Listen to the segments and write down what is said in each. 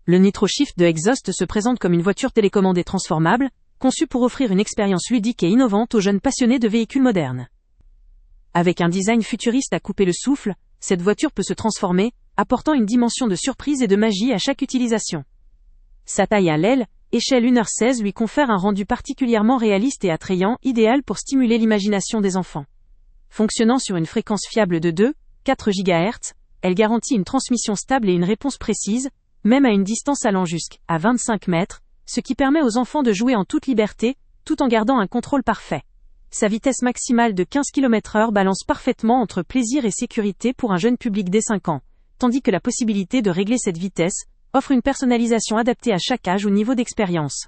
Le NitroShift de Exhaust se présente comme une voiture télécommandée transformable, conçue pour offrir une expérience ludique et innovante aux jeunes passionnés de véhicules modernes. Avec un design futuriste à couper le souffle, cette voiture peut se transformer, apportant une dimension de surprise et de magie à chaque utilisation. Sa taille à l'aile, échelle 1h16 lui confère un rendu particulièrement réaliste et attrayant, idéal pour stimuler l'imagination des enfants. Fonctionnant sur une fréquence fiable de 2,4 GHz, elle garantit une transmission stable et une réponse précise, même à une distance allant jusqu'à 25 mètres, ce qui permet aux enfants de jouer en toute liberté, tout en gardant un contrôle parfait. Sa vitesse maximale de 15 km/h balance parfaitement entre plaisir et sécurité pour un jeune public dès 5 ans, tandis que la possibilité de régler cette vitesse offre une personnalisation adaptée à chaque âge ou niveau d'expérience.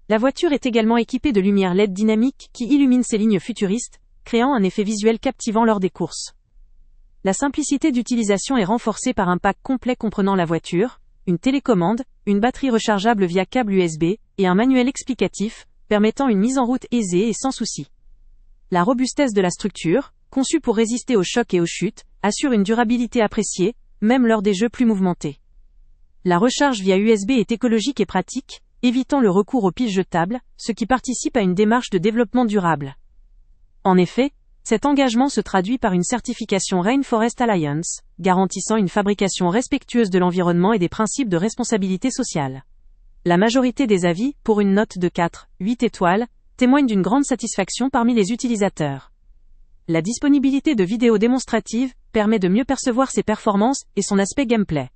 La voiture est également équipée de lumières LED dynamiques qui illuminent ses lignes futuristes, créant un effet visuel captivant lors des courses. La simplicité d'utilisation est renforcée par un pack complet comprenant la voiture, une télécommande, une batterie rechargeable via câble USB, et un manuel explicatif, permettant une mise en route aisée et sans souci. La robustesse de la structure, conçue pour résister aux chocs et aux chutes, assure une durabilité appréciée, même lors des jeux plus mouvementés. La recharge via USB est écologique et pratique, évitant le recours aux piles jetables, ce qui participe à une démarche de développement durable. En effet, cet engagement se traduit par une certification Rainforest Alliance, garantissant une fabrication respectueuse de l'environnement et des principes de responsabilité sociale. La majorité des avis, pour une note de 4,8 étoiles, témoignent d'une grande satisfaction parmi les utilisateurs. La disponibilité de vidéos démonstratives permet de mieux percevoir ses performances et son aspect gameplay.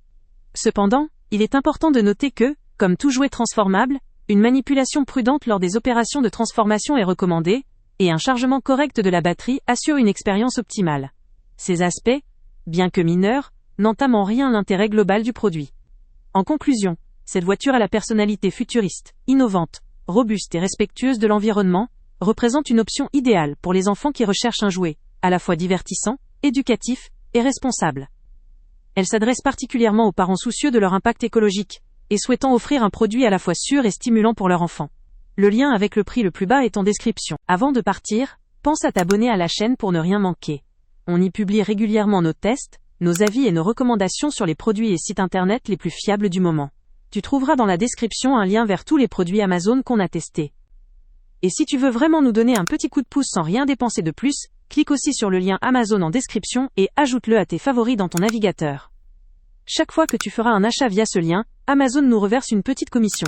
Cependant, il est important de noter que, comme tout jouet transformable, une manipulation prudente lors des opérations de transformation est recommandée, et un chargement correct de la batterie assure une expérience optimale. Ces aspects, bien que mineurs, n'entament en rien l'intérêt global du produit. En conclusion, cette voiture à la personnalité futuriste, innovante, robuste et respectueuse de l'environnement, représente une option idéale pour les enfants qui recherchent un jouet, à la fois divertissant, éducatif et responsable. Elle s'adresse particulièrement aux parents soucieux de leur impact écologique, et souhaitant offrir un produit à la fois sûr et stimulant pour leur enfant. Le lien avec le prix le plus bas est en description. Avant de partir, pense à t'abonner à la chaîne pour ne rien manquer. On y publie régulièrement nos tests, nos avis et nos recommandations sur les produits et sites internet les plus fiables du moment. Tu trouveras dans la description un lien vers tous les produits Amazon qu'on a testés. Et si tu veux vraiment nous donner un petit coup de pouce sans rien dépenser de plus, clique aussi sur le lien Amazon en description et ajoute-le à tes favoris dans ton navigateur. Chaque fois que tu feras un achat via ce lien, Amazon nous reverse une petite commission.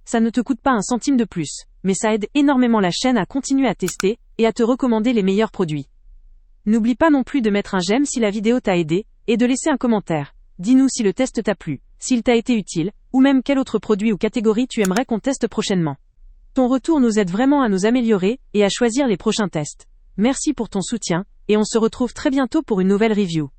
Ça ne te coûte pas un centime de plus, mais ça aide énormément la chaîne à continuer à tester et à te recommander les meilleurs produits. N'oublie pas non plus de mettre un j'aime si la vidéo t'a aidé, et de laisser un commentaire. Dis-nous si le test t'a plu, s'il t'a été utile, ou même quel autre produit ou catégorie tu aimerais qu'on teste prochainement. Ton retour nous aide vraiment à nous améliorer et à choisir les prochains tests. Merci pour ton soutien, et on se retrouve très bientôt pour une nouvelle review.